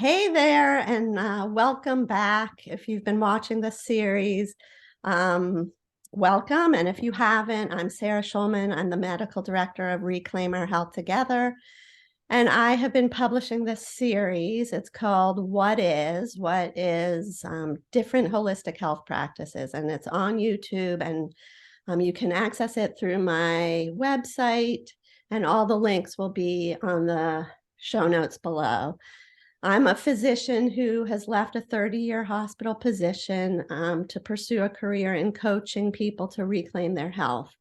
Hey there, and welcome back. If you've been watching this series, um, welcome. And if you haven't, I'm Sarah Shulman. I'm the medical director of Reclaim Our Health Together. And I have been publishing this series. It's called What Is Different Holistic Health Practices. And it's on YouTube, and you can access it through my website, and all the links will be on the show notes below. I'm a physician who has left a 30-year hospital position to pursue a career in coaching people to reclaim their health.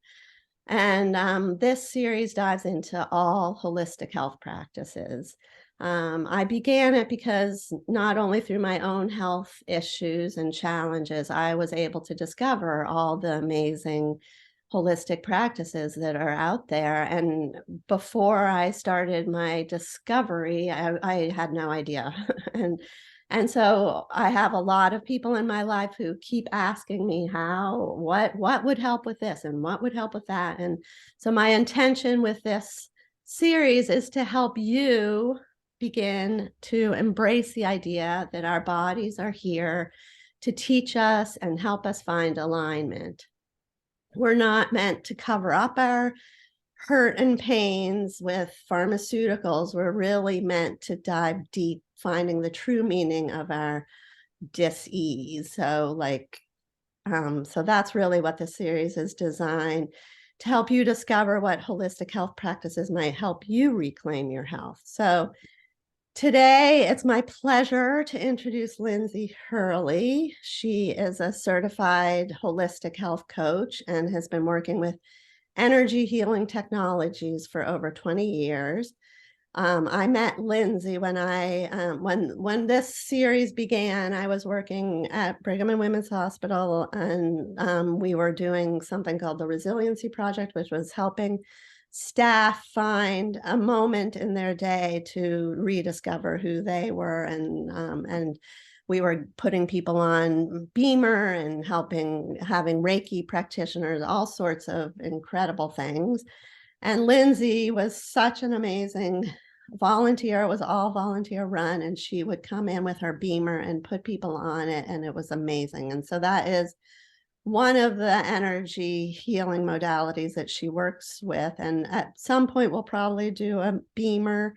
And this series dives into all holistic health practices. I began it because not only through my own health issues and challenges, I was able to discover all the amazing holistic practices that are out there. And before I started my discovery, I had no idea. And so I have a lot of people in my life who keep asking me what would help with this and what would help with that. And so my intention with this series is to help you begin to embrace the idea that our bodies are here to teach us and help us find alignment. We're not meant to cover up our hurt and pains with pharmaceuticals. We're really meant to dive deep, finding the true meaning of our dis-ease. So that's really what the series is designed to help you discover what holistic health practices might help you reclaim your health. So today, it's my pleasure to introduce Linsey Hurley. She is a certified holistic health coach and has been working with energy healing technologies for over 20 years. I met Linsey when this series began. I was working at Brigham and Women's Hospital, and we were doing something called the Resiliency Project, which was helping staff find a moment in their day to rediscover who they were, and we were putting people on Beamer and having Reiki practitioners, all sorts of incredible things. And Linsey was such an amazing volunteer. It was all volunteer run, and she would come in with her Beamer and put people on it, and it was amazing. And so that is one of the energy healing modalities that she works with. And at some point, we'll probably do a Beamer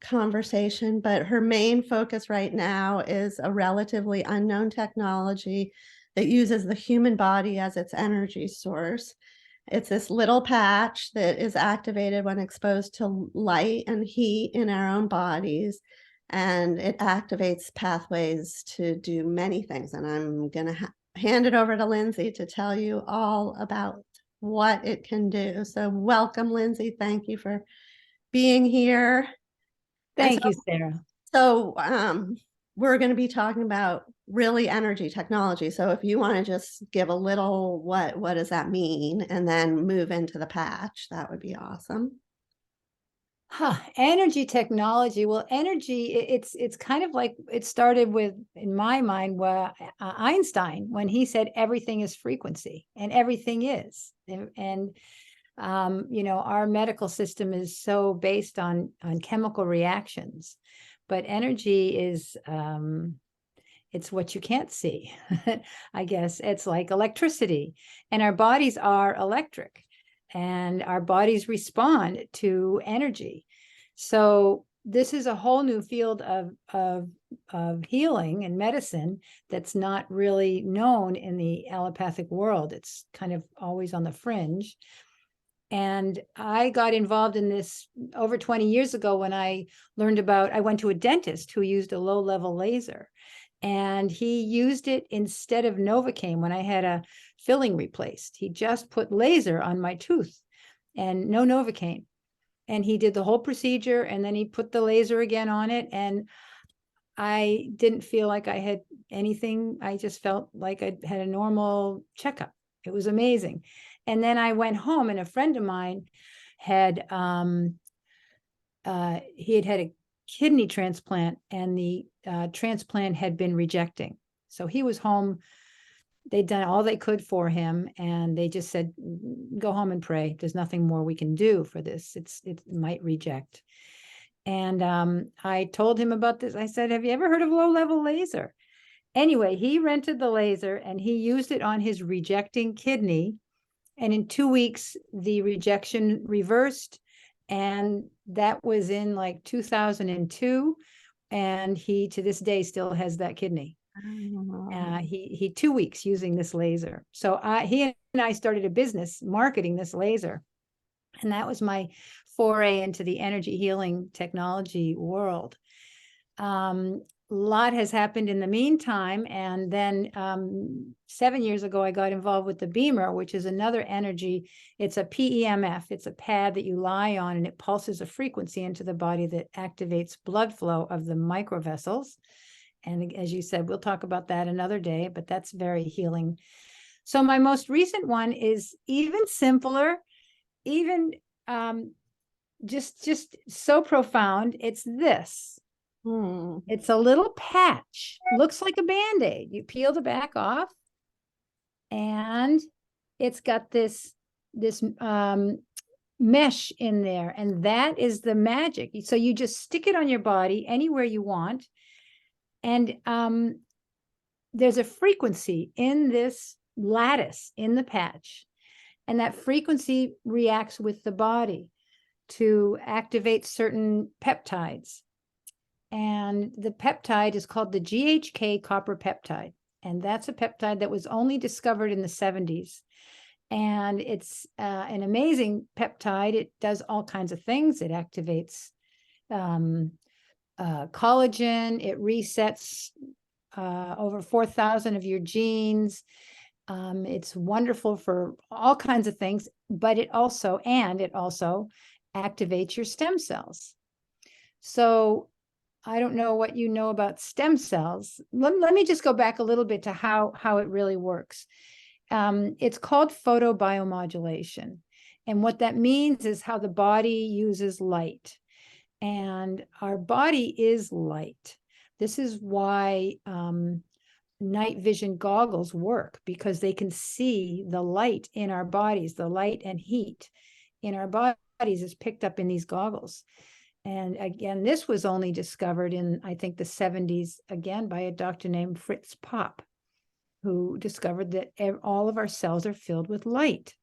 conversation, but her main focus right now is a relatively unknown technology that uses the human body as its energy source. It's this little patch that is activated when exposed to light and heat in our own bodies, and it activates pathways to do many things. And I'm going to hand it over to Linsey to tell you all about what it can do. So welcome, Linsey. Thank you for being here. Thank you, Sarah. So we're going to be talking about really energy technology. So if you want to just give a little, what does that mean? And then move into the patch, that would be awesome. Energy technology. Well, energy, it's kind of like it started with, in my mind, where Einstein, when he said everything is frequency, and everything is. And our medical system is so based on chemical reactions, but energy is it's what you can't see. I guess it's like electricity, and our bodies are electric, and our bodies respond to energy. So this is a whole new field of healing and medicine that's not really known in the allopathic world. It's kind of always on the fringe. And I got involved in this over 20 years ago when I went to a dentist who used a low-level laser. And he used it instead of Novocaine when I had a filling replaced. He just put laser on my tooth and no Novocaine. And he did the whole procedure, and then he put the laser again on it. And I didn't feel like I had anything. I just felt like I had a normal checkup. It was amazing. And then I went home, and a friend of mine had he had had a kidney transplant, and the transplant had been rejecting. So he was home. They'd done all they could for him, and they just said, go home and pray. There's nothing more we can do for this. It might reject. And I told him about this. I said, have you ever heard of low-level laser? Anyway, he rented the laser and he used it on his rejecting kidney. And in 2 weeks, the rejection reversed. And that was in like 2002. And he, to this day, still has that kidney. He 2 weeks using this laser. So he and I started a business marketing this laser. And that was my foray into the energy healing technology world. A lot has happened in the meantime. And then 7 years ago, I got involved with the Beamer, which is another energy. It's a PEMF. It's a pad that you lie on, and it pulses a frequency into the body that activates blood flow of the microvessels. And as you said, we'll talk about that another day, but that's very healing. So my most recent one is even simpler, even just so profound. It's this. It's a little patch, looks like a Band-Aid. You peel the back off, and it's got this mesh in there, and that is the magic. So you just stick it on your body anywhere you want, and there's a frequency in this lattice in the patch, and that frequency reacts with the body to activate certain peptides. And the peptide is called the GHK copper peptide. And that's a peptide that was only discovered in the 70s. And it's an amazing peptide. It does all kinds of things. It activates collagen. It resets over 4,000 of your genes. It's wonderful for all kinds of things, but it also activates your stem cells. So I don't know what you know about stem cells. Let me just go back a little bit to how it really works. It's called photobiomodulation. And what that means is how the body uses light. And our body is light. This is why night vision goggles work, because they can see the light in our bodies. The light and heat in our bodies is picked up in these goggles. And again, this was only discovered in, I think, the 70s, again, by a doctor named Fritz Popp, who discovered that all of our cells are filled with light.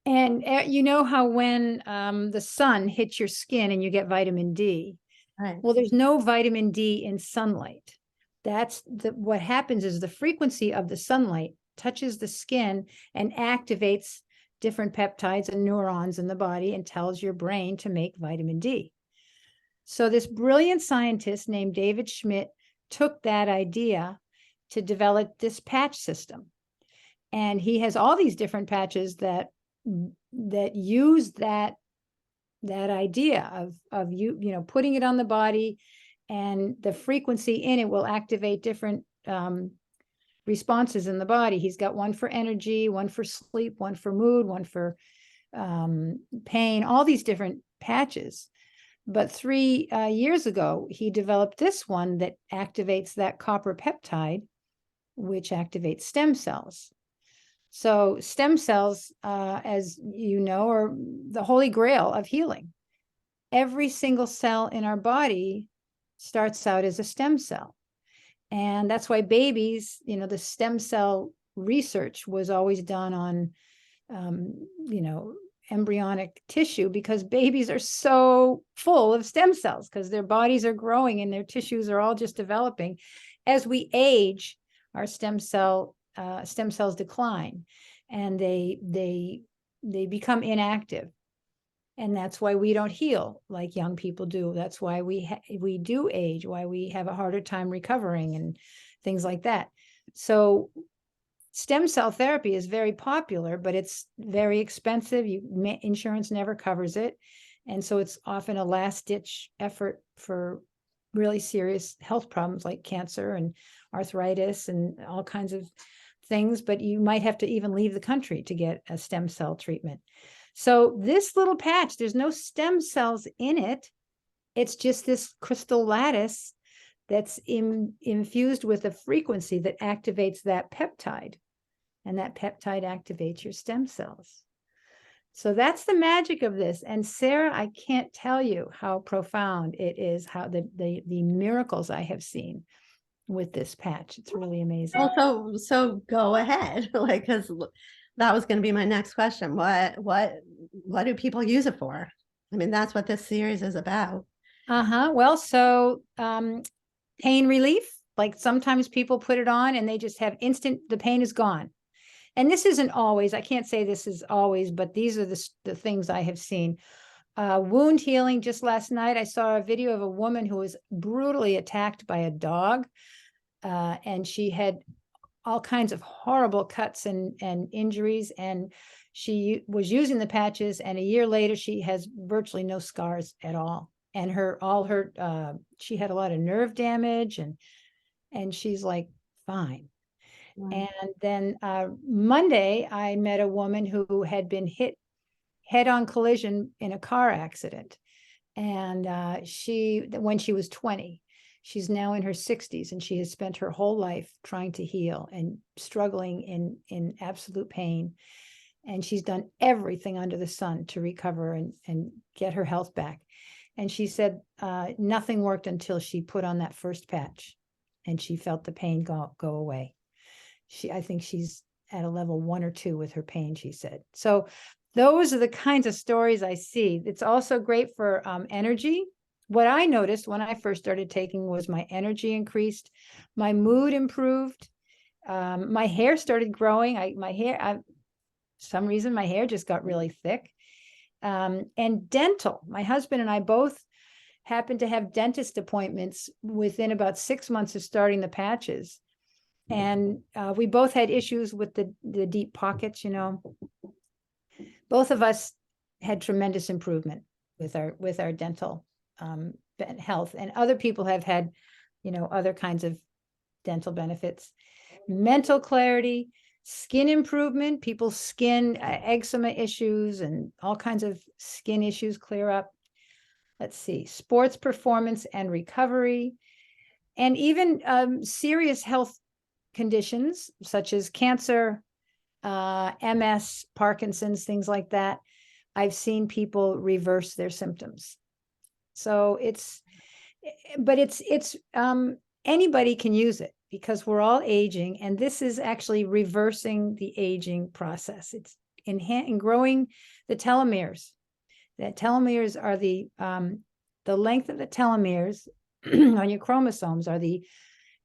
And you know how when the sun hits your skin and you get vitamin D, Right. Well, there's no vitamin D in sunlight. What happens is the frequency of the sunlight touches the skin and activates different peptides and neurons in the body and tells your brain to make vitamin D. So this brilliant scientist named David Schmidt took that idea to develop this patch system. And he has all these different patches that use that idea of putting it on the body, and the frequency in it will activate different responses in the body. He's got one for energy, one for sleep, one for mood, one for pain, all these different patches. But 3 years ago, he developed this one that activates that copper peptide, which activates stem cells. So stem cells, as you know, are the holy grail of healing. Every single cell in our body starts out as a stem cell. And that's why babies, the stem cell research was always done on, embryonic tissue, because babies are so full of stem cells because their bodies are growing and their tissues are all just developing. As we age, our stem cells decline, and they become inactive. And that's why we don't heal like young people do. That's why we do age, why we have a harder time recovering and things like that. So stem cell therapy is very popular, but it's very expensive. Insurance never covers it. And so it's often a last-ditch effort for really serious health problems like cancer and arthritis and all kinds of things. But you might have to even leave the country to get a stem cell treatment. So this little patch, there's no stem cells in it. It's just this crystal lattice that's infused with a frequency that activates that peptide. And that peptide activates your stem cells. So that's the magic of this. And Sarah, I can't tell you how profound it is, how the miracles I have seen with this patch. It's really amazing. Well, so go ahead, like, because that was going to be my next question. What do people use it for? I mean, that's what this series is about. Well, so pain relief. Like sometimes people put it on and they just have instant, the pain is gone. And this isn't always, I can't say this is always, but these are the things I have seen. Wound healing. Just last night, I saw a video of a woman who was brutally attacked by a dog. And she had all kinds of horrible cuts and injuries. And she was using the patches. And a year later, she has virtually no scars at all. And she had a lot of nerve damage and she's like, fine. Wow. And then Monday, I met a woman who had been hit head-on collision in a car accident. And when she was 20, she's now in her 60s, and she has spent her whole life trying to heal and struggling in absolute pain. And she's done everything under the sun to recover and get her health back. And she said nothing worked until she put on that first patch and she felt the pain go away. I think she's at a level 1 or 2 with her pain, she said. So those are the kinds of stories I see. It's also great for energy. What I noticed when I first started taking was my energy increased, my mood improved, my hair started growing. Some reason my hair just got really thick. And dental. My husband and I both happened to have dentist appointments within about 6 months of starting the patches. And we both had issues with the deep pockets, Both of us had tremendous improvement with our dental health, and other people have had, other kinds of dental benefits. Mental clarity, skin improvement, people's skin eczema issues and all kinds of skin issues clear up. Let's see, sports performance and recovery, and even serious health conditions such as cancer, MS, Parkinson's, things like that. I've seen people reverse their symptoms. So anybody can use it because we're all aging, and this is actually reversing the aging process. It's in growing the telomeres. The telomeres are the length of the telomeres on your chromosomes are the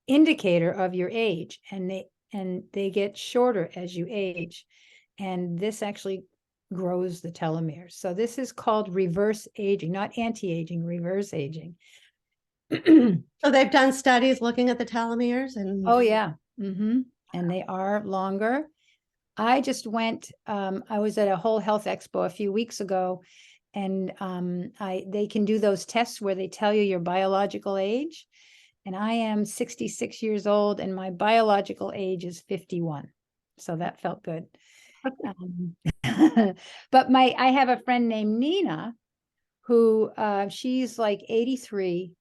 indicator of your age, and they get shorter as you age, and this actually grows the telomeres. So this is called reverse aging, not anti-aging, reverse aging. So they've done studies looking at the telomeres and Oh yeah. And they are longer. I just went, I was at a whole health expo a few weeks ago, and they can do those tests where they tell you your biological age. And I am 66 years old, and my biological age is 51. So that felt good. But I have a friend named Nina who she's like 83,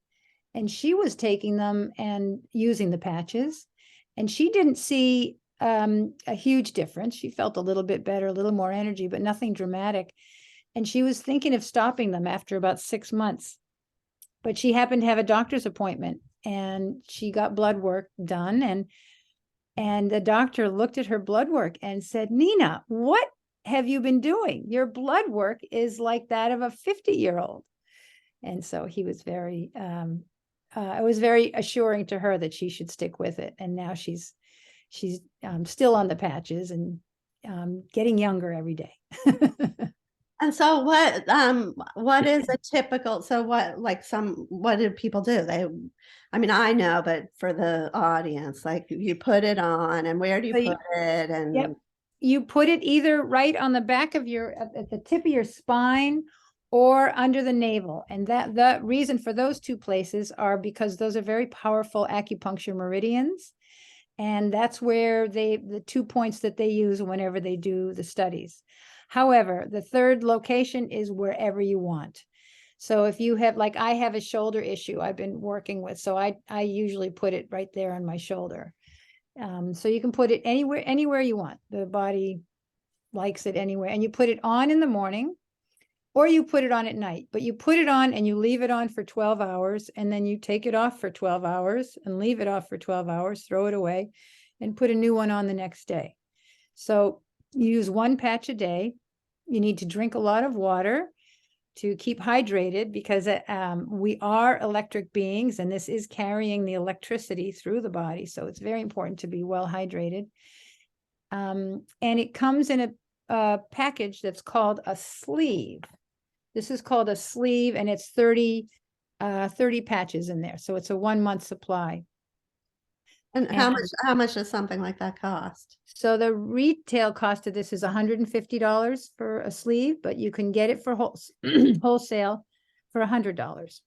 and she was taking them and using the patches, and she didn't see a huge difference. She felt a little bit better, a little more energy, but nothing dramatic. And she was thinking of stopping them after about 6 months. But she happened to have a doctor's appointment, and she got blood work done, and the doctor looked at her blood work and said, "Nina, what have you been doing? Your blood work is like that of a 50-year-old." And so he was it was very assuring to her that she should stick with it. And now she's still on the patches and getting younger every day. And so what is a typical, so what do people do? I mean, I know, but for the audience, like you put it on, and where do you put it? And yep, you put it either right on the back of at the tip of your spine or under the navel. And the reason for those two places are because those are very powerful acupuncture meridians. And that's where the 2 points that they use whenever they do the studies. However, the third location is wherever you want. So if you have, like I have a shoulder issue I've been working with, so I usually put it right there on my shoulder. So you can put it anywhere you want, the body, likes it anyway. And you put it on in the morning, or you put it on at night, but you put it on and you leave it on for 12 hours, and then you take it off for 12 hours and leave it off for 12 hours, throw it away, and put a new one on the next day. So you use one patch a day. You need to drink a lot of water to keep hydrated, because we are electric beings, and this is carrying the electricity through the body. So it's very important to be well hydrated. And it comes in a package that's called a sleeve. This is called a sleeve, and it's 30 patches in there. So it's a 1 month supply. And how much does something like that cost? So the retail cost of this is $150 for a sleeve, but you can get it for wholesale for $100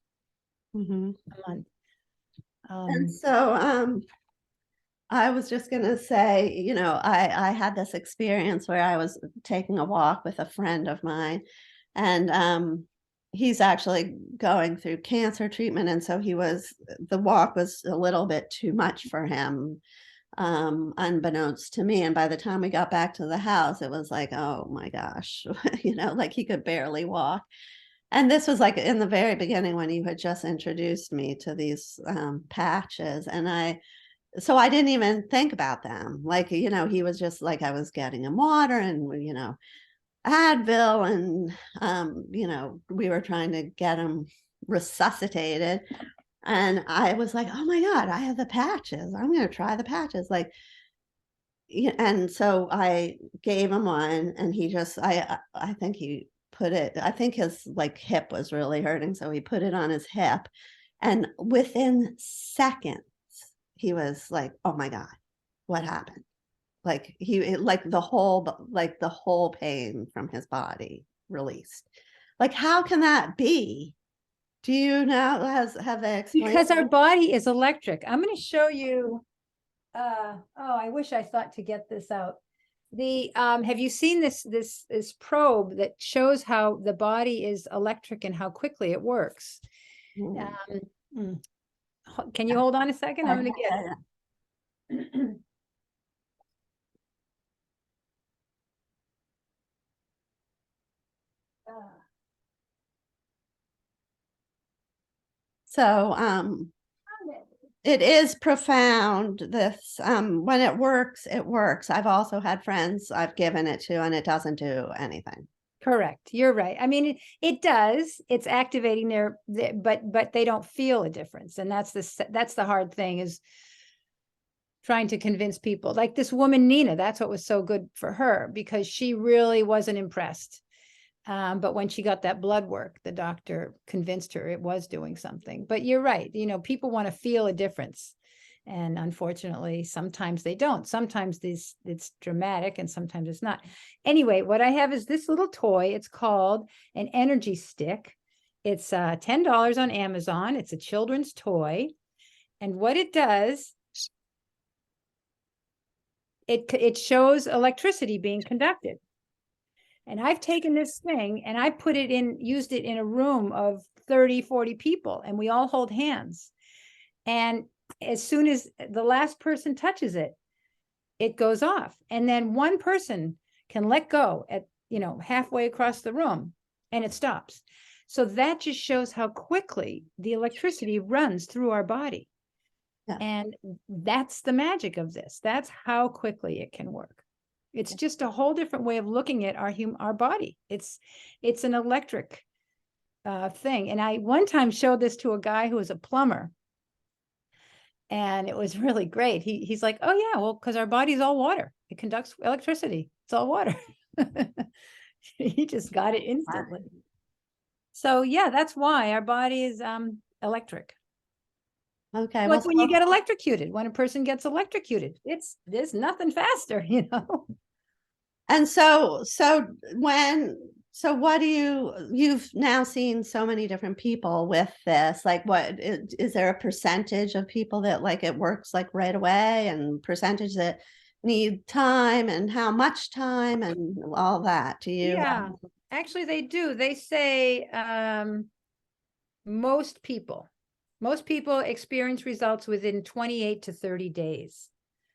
Mm-hmm. a month. And so I was just going to say, you know, I had this experience where I was taking a walk with a friend of mine, and he's actually going through cancer treatment. And so the walk was a little bit too much for him, unbeknownst to me. And by the time we got back to the house, it was like, oh my gosh, you know, like he could barely walk. And this was like in the very beginning when you had just introduced me to these patches. And so I didn't even think about them. Like, you know, he was just like, I was getting him water and, you know, Advil, and, you know, we were trying to get him resuscitated. And I was like, oh my God, I have the patches. I'm going to try the patches. Like, yeah, and so I gave him one, and I think he put it, I think his like hip was really hurting. So he put it on his hip, and within seconds, he was like, oh my God, what happened? Like like the whole pain from his body released. Like, how can that be? Do you know, have they explained? Because our body is electric. I'm going to show you. Oh, I wish I thought to get this out. Have you seen this probe that shows how the body is electric and how quickly it works? Can you hold on a second? I'm going to get it. So it is profound. This when it works, it works. I've also had friends I've given it to, and it doesn't do anything. Correct. You're right. I mean, it does. It's activating but they don't feel a difference, and that's the hard thing, is trying to convince people. Like this woman Nina, that's what was so good for her, because she really wasn't impressed. But when she got that blood work, the doctor convinced her it was doing something. But you're right. You know, people want to feel a difference. And unfortunately, sometimes they don't. Sometimes it's dramatic and sometimes it's not. Anyway, what I have is this little toy. It's called an energy stick. It's $10 on Amazon. It's a children's toy. And what it does, it shows electricity being conducted. And I've taken this thing and I used it in a room of 30, 40 people, and we all hold hands. And as soon as the last person touches it, it goes off. And then one person can let go at, halfway across the room, and it stops. So that just shows how quickly the electricity runs through our body. Yeah. And that's the magic of this. That's how quickly it can work. It's just a whole different way of looking at our body. It's an electric thing. And I one time showed this to a guy who was a plumber, and it was really great. He's like, oh yeah, well, because our body's all water. It conducts electricity. It's all water. He just got it instantly. So yeah, that's why our body is electric. Okay. Like when you get electrocuted, when a person gets electrocuted, there's nothing faster, And so what you've now seen so many different people with this, like what is there a percentage of people that like it works like right away, and percentage that need time, and how much time and all that? Do you? Yeah, actually they do. They say most people experience results within 28 to 30 days.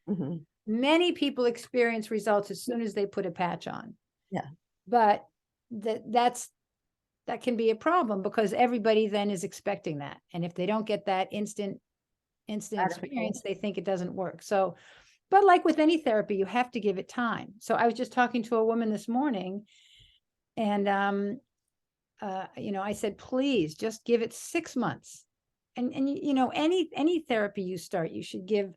Mm-hmm. Many people experience results as soon as they put a patch on. Yeah. But that can be a problem because everybody then is expecting that. And if they don't get that instant experience, they think it doesn't work. So, but like with any therapy, you have to give it time. So I was just talking to a woman this morning, and I said, please just give it 6 months. And any therapy you start, you should give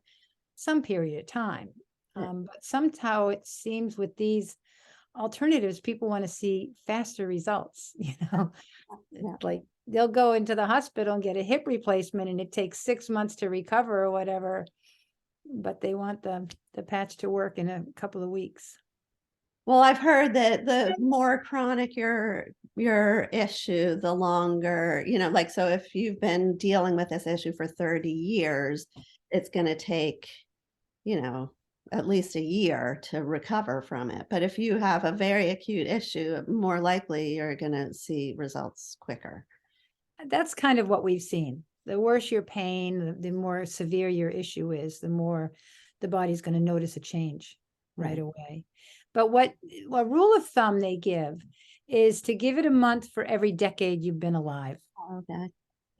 some period of time. But somehow it seems with these alternatives, people want to see faster results. Like they'll go into the hospital and get a hip replacement and it takes 6 months to recover or whatever, but they want the patch to work in a couple of weeks. Well, I've heard that the more chronic your issue, the longer, like, so if you've been dealing with this issue for 30 years, it's going to take, at least a year to recover from it. But if you have a very acute issue, more likely you're going to see results quicker. That's kind of what we've seen. The worse your pain, the more severe your issue is, the more the body's going to notice a change right away. But what rule of thumb they give is to give it a month for every decade you've been alive. Okay.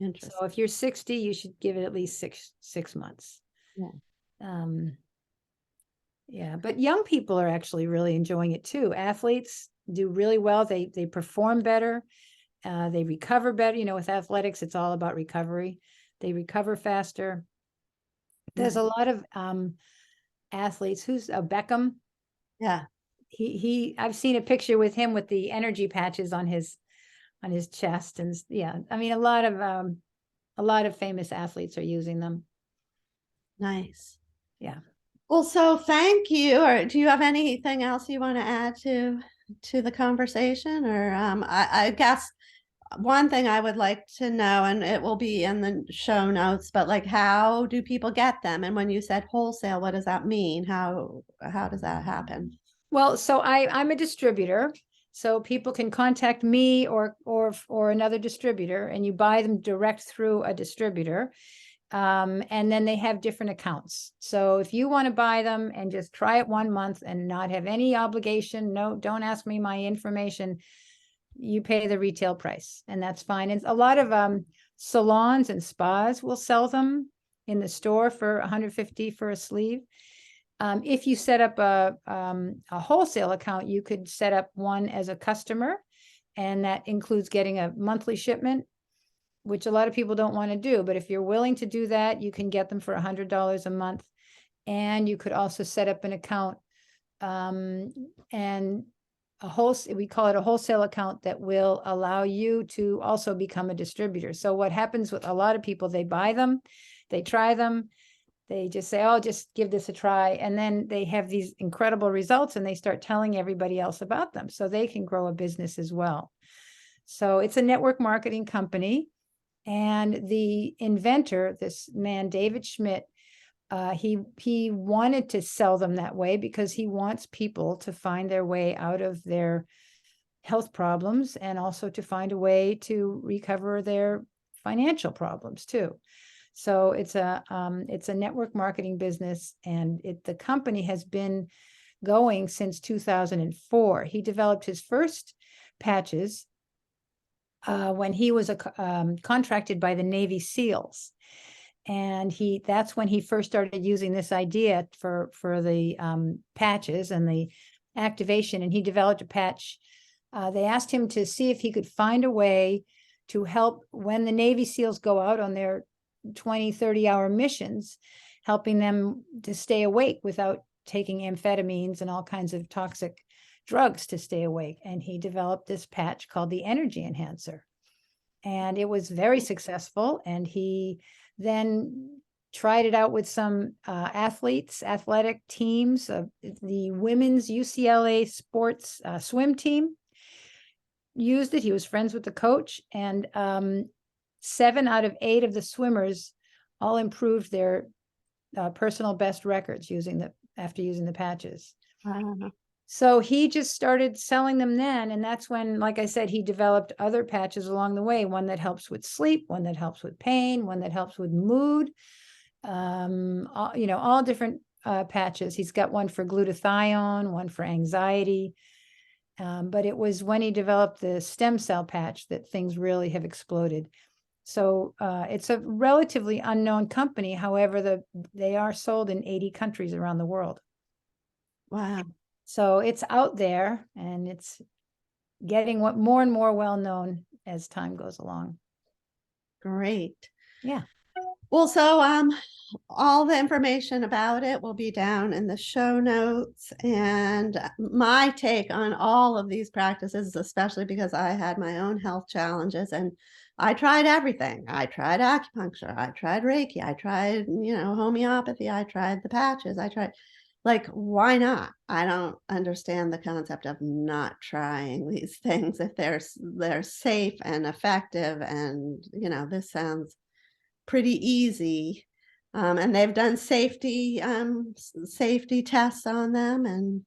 Interesting. So if you're 60, you should give it at least six months. Yeah. But young people are actually really enjoying it too. Athletes do really well. They perform better. They recover better. With athletics, it's all about recovery. They recover faster. There's a lot of athletes. Who's Beckham? Yeah. I've seen a picture with him with the energy patches on his chest, and I mean a lot of famous athletes are using them. Nice. Yeah. Well, so thank you. Or do you have anything else you want to add to the conversation? Or I guess one thing I would like to know, and it will be in the show notes, but like, how do people get them? And when you said wholesale, what does that mean? How does that happen? Well, so I'm a distributor, so people can contact me or another distributor, and you buy them direct through a distributor. And then they have different accounts. So if you want to buy them and just try it 1 month and not have any obligation, no, don't ask me my information, you pay the retail price, and that's fine. And a lot of salons and spas will sell them in the store for $150 for a sleeve. If you set up a wholesale account, you could set up one as a customer, and that includes getting a monthly shipment, which a lot of people don't want to do. But if you're willing to do that, you can get them for $100 a month. And you could also set up an account and we call it a wholesale account that will allow you to also become a distributor. So what happens with a lot of people, they buy them, they try them, they just say, oh, just give this a try. And then they have these incredible results and they start telling everybody else about them. So they can grow a business as well. So it's a network marketing company. And the inventor, this man, David Schmidt, he wanted to sell them that way because he wants people to find their way out of their health problems and also to find a way to recover their financial problems too. So it's a network marketing business, and the company has been going since 2004. He developed his first patches when he was contracted by the Navy SEALs. And that's when he first started using this idea for the patches and the activation. And he developed a patch. They asked him to see if he could find a way to help when the Navy SEALs go out on their 20, 30-hour missions, helping them to stay awake without taking amphetamines and all kinds of toxic drugs to stay awake. And he developed this patch called the Energy Enhancer. And it was very successful. And he then tried it out with some athletic teams. The women's UCLA sports swim team used it. He was friends with the coach, and 7 out of 8 of the swimmers all improved their personal best records after using the patches. So he just started selling them then. And that's when, like I said, he developed other patches along the way, one that helps with sleep, one that helps with pain, one that helps with mood, all different patches. He's got one for glutathione, one for anxiety. But it was when he developed the stem cell patch that things really have exploded. So it's a relatively unknown company. However, they are sold in 80 countries around the world. Wow. So it's out there, and it's getting more and more well known as time goes along. Great. Yeah. Well, so all the information about it will be down in the show notes. And my take on all of these practices, especially because I had my own health challenges and I tried everything. I tried acupuncture, I tried Reiki, I tried, homeopathy, I tried the patches, I tried, like, why not? I don't understand the concept of not trying these things if they're safe and effective. And, this sounds pretty easy. And they've done safety tests on them. And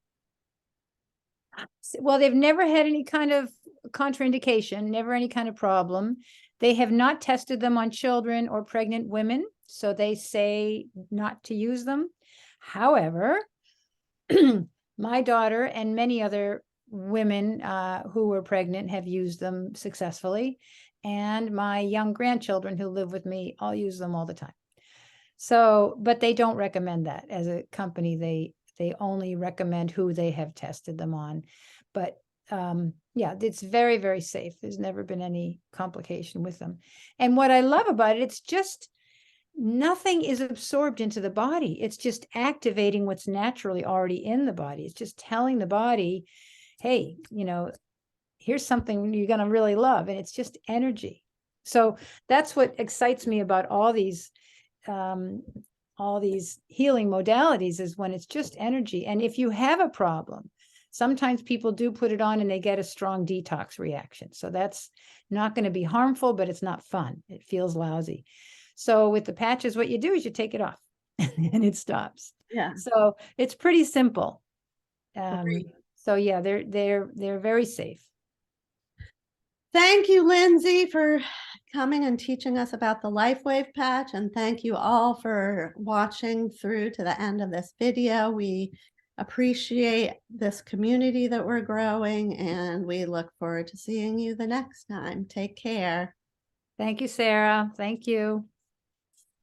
Well, they've never had any kind of contraindication, never any kind of problem. They have not tested them on children or pregnant women, so they say not to use them. However, my daughter and many other women who were pregnant have used them successfully. And my young grandchildren who live with me all use them all the time. So, but they don't recommend that as a company. They only recommend who they have tested them on. But yeah, it's very, very safe. There's never been any complication with them. And what I love about it, it's just nothing is absorbed into the body. It's just activating what's naturally already in the body. It's just telling the body, hey, here's something you're going to really love. And it's just energy. So that's what excites me about all these healing modalities, is when it's just energy. And if you have a problem, sometimes people do put it on and they get a strong detox reaction. So that's not going to be harmful, but it's not fun. It feels lousy. So with the patches, what you do is you take it off and it stops. yeah. So it's pretty simple. So yeah, they're very safe. Thank you, Linsey, for coming and teaching us about the LifeWave patch. And thank you all for watching through to the end of this video. We appreciate this community that we're growing, and we look forward to seeing you the next time. Take care. Thank you, Sarah. Thank you.